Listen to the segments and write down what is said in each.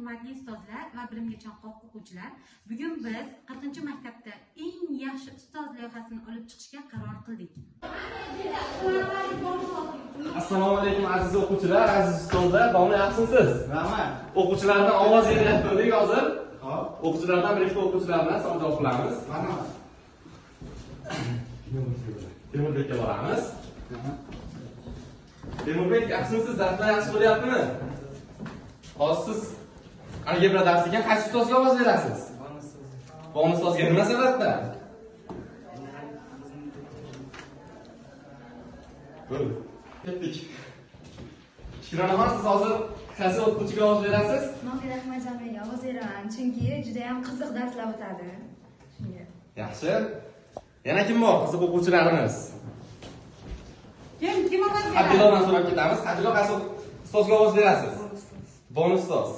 hurmatli ustozlar va bilimga chanqoq o'quvchilar, bugun biz 40-maktabda eng yaxshi ustoz loyihasini olib chiqishga qaror qildik. Assalomu alaykum aziz o'quvchilar, aziz ustozlar, domla yaxshimisiz? Rahmat. O'quvchilardan ovoz beryapti hozir. Xo'p. O'quvchilardan bir o'quvchilar bilan savdo qilamiz. Mana. Temurbekka boramiz. Temurbek, yaxshimisiz? Darslar yaxshi bo'lyaptimi? Hozir siz algebra darsiga qaysi ustozga ovoz berasiz? Bonus ustozga nima sababdan? Bo'ldi. Ketdik. Shiranaxon, siz hozir qaysi o'quvchiga ovoz berasiz? Mohira Ahmadjanovaga ovoz beraman, chunki juda ham qiziq darslar o'tadi. Shunga. Yaxshi. Yana kim bor? Qiziq o'quvchilarimiz. Kim ovoz beradi? Abdullohdan so'rab ketamiz. Abdulloh, qaysi ustozga ovoz berasiz? Bonus ustoz.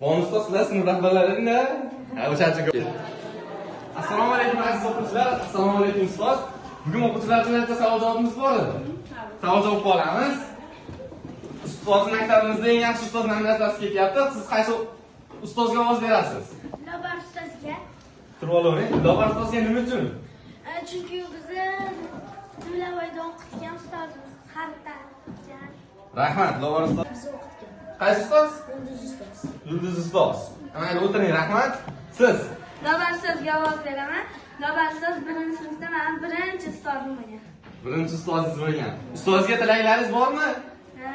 Bonus ustoz sizlar sinf rahbarlaringda? O'shancha ko'p. Assalomu alaykum aziz o'quvchilar. Assalomu alaykum ustoz. Bugun o'quvchilar bilan savol-javobimiz bor edi. Savol-javob olamiz. Ustoz maktabimizda eng yaxshi ustoz nominatsiyasi ketyapti. Siz qaysi ustozga ovoz berasiz? Lobar ustozga. Turib olavering. Lobar ustozga nima uchun? Chunki u bizni To'lavoyda o'qitgan ustozimiz, xaritlar. Rahmat, Lobar ustoz. Bizni o'qitgan. Qaysi ustoz? Yulduz ustoz. Yulduz ustoz. Mayli, o'tiring, rahmat. Siz? Lobar ustozga ovoz beraman. Lobar ustoz birinchi sinfda men birinchi ustozim bo'lgan. Birinchi ustozingiz bo'lgan. Ustozga tilaklaringiz bormi? Ha.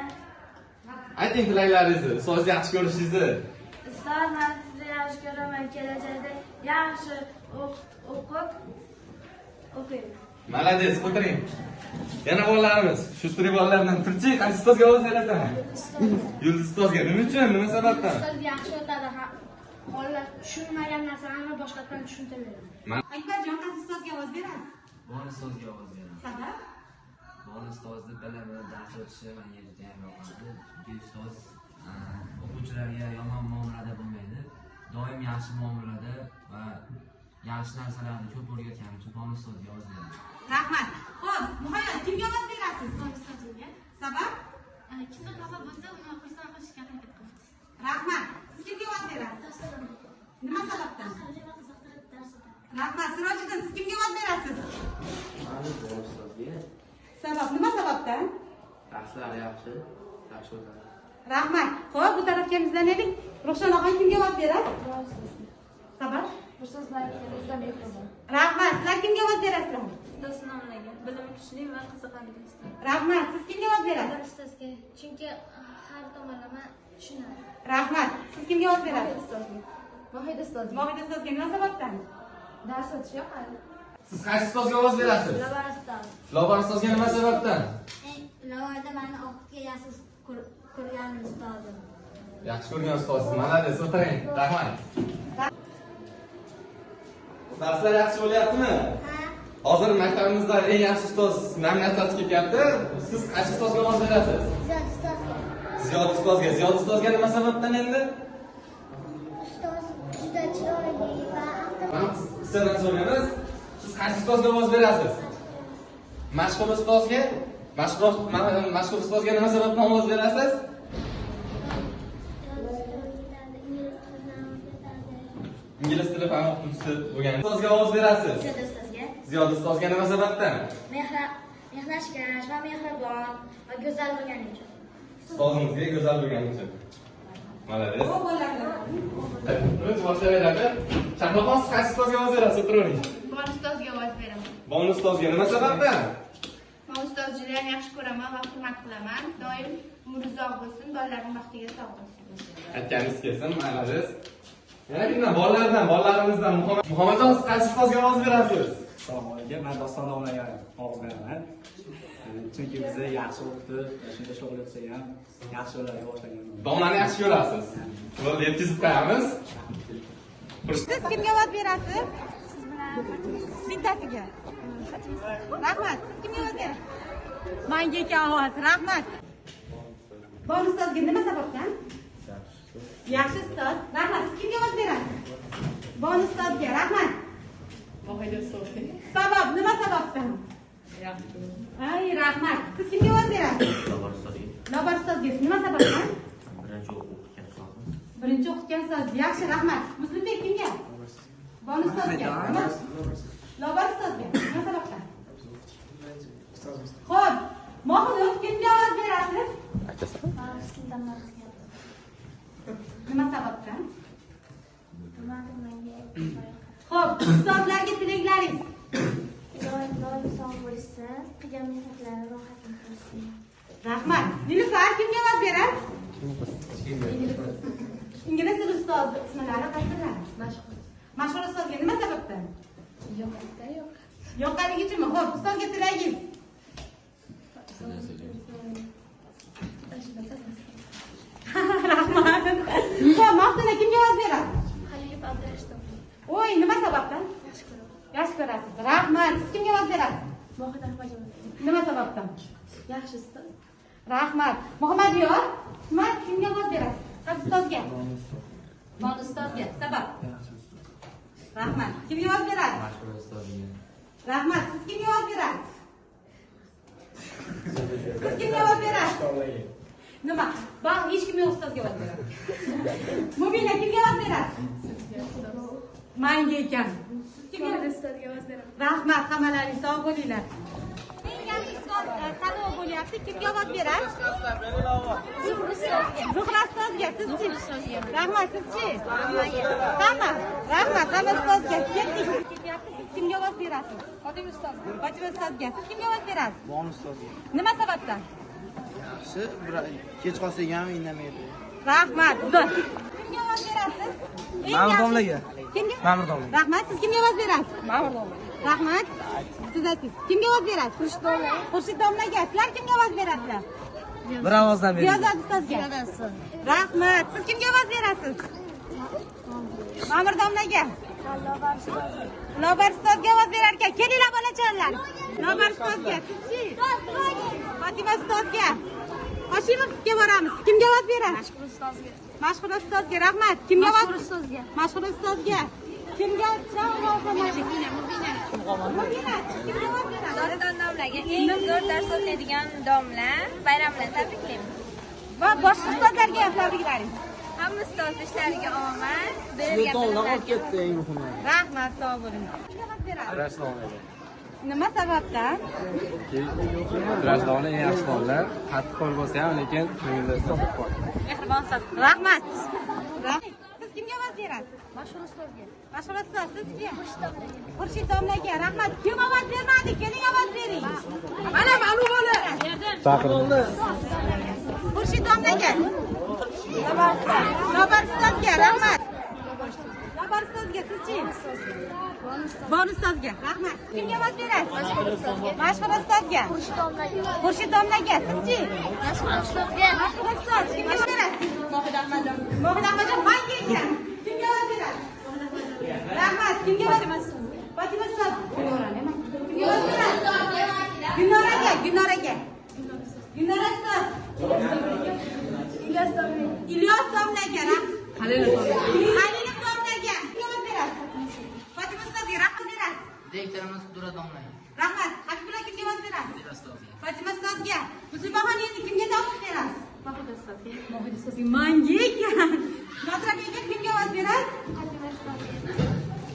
Ayting tilaklaringizni, ustozni yaxshi ko'rishingizni. Ustoz, men sizni yaxshi ko'raman, kelajakda yaxshi o'qiyman. Malades, o'tiring. Yana bolalarimiz, shu suri bolalardan turchi, qaysi ustozga ovoz berasan? Yulduz ustozga. Nima uchun? Nima sababdan? Ustoz yaxshi o'tadi. Bolalar tushunmagan narsalarni boshqatdan tushuntiradi. Akbarjon, qaysi ustozga ovoz berasiz? Bonus ustozga ovoz beraman. Sabab? Bonus ustozni bilimi, dars o'tishi menga juda ham yoqadi. Chunki ustoz o'quvchilarga yomon muomalada bo'lmaydi. Doim yaxshi muomalada va yaxshi narsalarni ko'p o'rgatgani uchun bonus ustozga ovoz beraman. Rahmat. Xo'p, nihoyat kimga ovoz berasiz? Ustozimga. Sabab? Kimda xafa bo'lsa, uni xursand qilishga harakat qilamiz. Rahmat. Siz kimga ovoz berasiz? Nima sababdan? Rahmat. Sirojiddin, siz kimga ovoz berasiz? Bonus ustozga. Sabab, nima sababdan? Darslari yaxshi o'tadi. Rahmat. Xo'p, bu tarafga yuzlanaylik. Ruxshonaxon kimga ovoz beradi? Sabab? Ustozlarimizdan mehribon. Rahmat. Sizlar kimga ovoz berasizlar? Ustoz nomlagan, bilimi kuchli va qiziqarli ustoz. Rahmat. Siz kimga ovoz berasiz? Ustozga, chunki har tomonlama tushunadi. Rahmat. Siz kimga ovoz berasiz? Mohira ustozga. Mohida ustozga nima sababdan? Dars o'tishi yoqadi. Siz qaysi ustozga ovoz berasiz? Lobar ustoz. Lobar ustozga nima sababdan? Lobarda meni o'qitgan yaxshi ko'rgan ustozim. Yaxshi ko'rgan ustoz. Malades, o'tiring. Rahmat. Darslar yaxshi bo'lyaptimi? Hozir maktabimizda eng yaxshi ustoz nominatsiyasi ketyapti. Siz qaysi ustozga ovoz berasiz? Ziyod ustozga. Ziyod ustozga. Ziyod ustozga nima sababdan endi? Ustoz juda chiroyli va Mana sizdan so'raymiz. Siz qaysi ustozga ovoz berasiz? Mashhur ustozga? Mashhur ustozga nima sababdan ovoz berasiz? Ingliz tili fan o'qituvchisi bo'lgan. Ustozga ovoz berasiz? Ziyod ustozga. Ziyod ustozga nima sababdan? Mehnatkash va mehribon va go'zal bo'lgani uchun. Ustozimizga go'zal bo'lgani uchun. Malades. Xo'p, bolalar. O'z boshlayveradi. Shahnoxon, siz qaysi ustozga ovoz berasiz? O'tiravering. Bonus ustozga ovoz beraman. Bonus ustozga nima sababdan? Men ustoz juda ham yaxshi ko'raman va hurmat qilaman. Doim umri uzoq bo'lsin, bolalarning baxtiga sog' bo'lsin. Aytganingiz kelsin, malades. Yana kimdan? Bolalarimizdan Muhammadjon, siz qaysi ustozga ovoz berasiz? Assalomu alaykum. Men Doston domlaga ovoz beraman. Chunki bizni yaxshi o'qitib, shunday shug'ul o'tsak ham yaxshi yo'llarga boshlagan. Domlani yaxshi ko'rasiz. Bo'ldi, yetkazib qo'yamiz. Siz kimga ovoz berasiz? Siz bilan bittasiga. Rahmat. Siz kimga ovoz berasiz? Menga ovoz. Rahmat. Bonus ustozga nima sababdan? Yaxshi ustoz. Rahmat. Siz kimga ovoz berasiz? Bonus ustozga. Rahmat. Mohida ustozga. Sabab, nima sababdan? Yaxshi. Ay, rahmat. Siz kimga ovoz berasiz? Lobar ustozga. Lobar ustozga nima sababdan? Birinchi o'qitgan ustozim. Birinchi o'qitgan ustoz. Yaxshi, rahmat. Muslimbek kimga? Bonu ustozga. Nima? Lobar ustozga. Nima sababdan? Xo'p, Mohmud kimga ovoz berasiz? Nima sababdan? Xo'p, ustozlarga tilaklaringiz. Doim sog' bo'lsin, qilgan mehnatlari rohatini ko'rsin. Rahmat. Nilufar kimga ovoz berasiz? Ingliz tili ustozi ismlari qaysilar? Mashhur ustozga nima sababdan? Yoqqanligi uchunmi? Xo'p, ustozga tilagingiz. Rahmat. Xo'p, Maqsina kimga ovoz berasiz? Xalif Abdurashidov. Voy, nima sababdan? Yaxshi ko'rasiz. Rahmat. Siz kimga ovoz berasiz? Mohid Ahmadjonov. Nima sababdan? Yaxshi ustoz. Rahmat. Muhammadiyor, kimga ovoz berasiz? Qaysi ustozga? Bonu ustozga. Sabab? Rahmat. Kimga ovoz berasiz? Mashhur ustozga. Rahmat. Siz kimga ovoz berasiz? Siz kimga ovoz berasiz? Nima? Bak, hech kim yo'q ustozga ovoz beradi. Mubina kimga ovoz berasiz? Menga ekan. Kimga Ustozga ovoz beraman. Rahmat, hammalaring sog' bo'linglar. Tanlov bo'lyapti. Kimga ovoz berasiz? Zuhra ustozga. Sizchi? Rahmat, sizchi? Hamma. Rahmat, hamma ustozga. Ketdik. Ketyapti. Siz kimga ovoz berasiz? Fotima ustozga. Fotima ustozga. Siz kimga ovoz berasiz? Bonu ustozga. Nima sababdan? Yaxshi, kech qolsak ham indamaydi. Rahmat. Kimga ovoz berasiz? Ma'mur domlaga. Kimga? Ma'mur domlaga. Rahmat. Siz kimga ovoz berasiz? Ma'mur domlaga. Rahmat. Siz aytingiz. Kimga ovoz berasiz? Xurshid domlaga. Xurshid domlaga. Sizlar kimga ovoz berasizlar? Bir ovozdan bering. Ziyozat ustozga. Rahmat. Siz kimga ovoz berasiz? Ma'mur domlaga. Lobar ustozga ovoz berar ekan. Kelinglar bolajonlar. Lobar ustozga. Sizchi? Fatima ustozga. Hoshimovga boramiz. Kimga ovoz berasiz? Mashhur ustozga. Mashhur ustozga. Rahmat. Kimga ovoz? Mashhur ustozga. Mashhur ustozga. Kimga ovoz berasiz? Mubina. Kimga ovoz berasiz? Doston domlaga eng zo'r dars o'tadigan domla bayram bilan tabriklayman. Va boshqa ustozlarga ham tabriklaringiz. Hamma ustoz ishlariga omad, berilgan olib ketdi eng muhimi. Rahmat, sog' bo'ling. Kimga ovoz berasiz? Rasdonlar. Nima sababdan? Rasdonlar eng yaxshi domlar. Qattiq qo'l bo'lsa ham, lekin ko'ngilda so'qib qol. Mehribon ustoz. Rahmat. Siz kimga ovoz berasiz? Mashhur ustozga. Mashhur ustoz, sizga? Xurshid domlaga. Rahmat. Kim ovoz bermadi? Keling ovoz bering. Mana ma'lum bo'ldi. Chaqirildi. Xurshid domlaga. Lobar ustozga. Rahmat. Lobar ustozga. Sizchi? Bonu ustozga. Rahmat. Kimga ovoz berasiz? Mashhur ustozga. Xurshid domlaga. Sizchi? Mashhur ustozga. Mashhur ustoz. Kimga ovoz berasiz? Mohid Ahmadjon. Mohid Ahmadjon menga ekan. Kimga ovoz berasiz? Rahmat. Kimga ovoz berasiz? Fatima ustoz. Kimga ovoz berasiz? Gunoraga. Gunoraga. Gunora ustoz. Ilyos domlaga. Halil domlaga. Kimga ovoz berasiz? Fatima ustozga. Rahmat berasiz. Direktorimiz Dura domlaga. Rahmat. Habibullo kimga ovoz berasiz? Fatima ustozga. Musulmonxon endi kimga ovoz berasiz? Mohid ustozga. Mohid ustozga. Menga ekan. Nodirabekka kimga ovoz berasiz?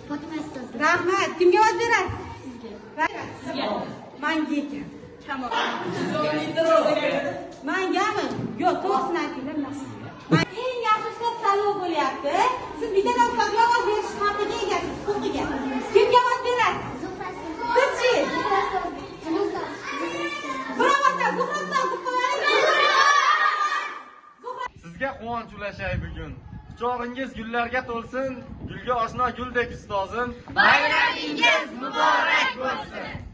Fotima ustozga. Rahmat. Kimga ovoz berasiz? Sizga. Menga ekan. Tamom. Mengami? Yo'q, to'g'risini aytinglar. Eng yaxshi ustoz tanlov bo'lyapti. Siz bitta ustozga ovoz berish haqiga egasiz, huquqiga. Kimga ovoz berasiz? Sizchi? Birovdan Zuhra ustoz Sizga quvonch ulashay bugun. Quchog'ingiz gullarga to'lsin, gulga oshno guldek ustozim. Bayramingiz muborak bo'lsin.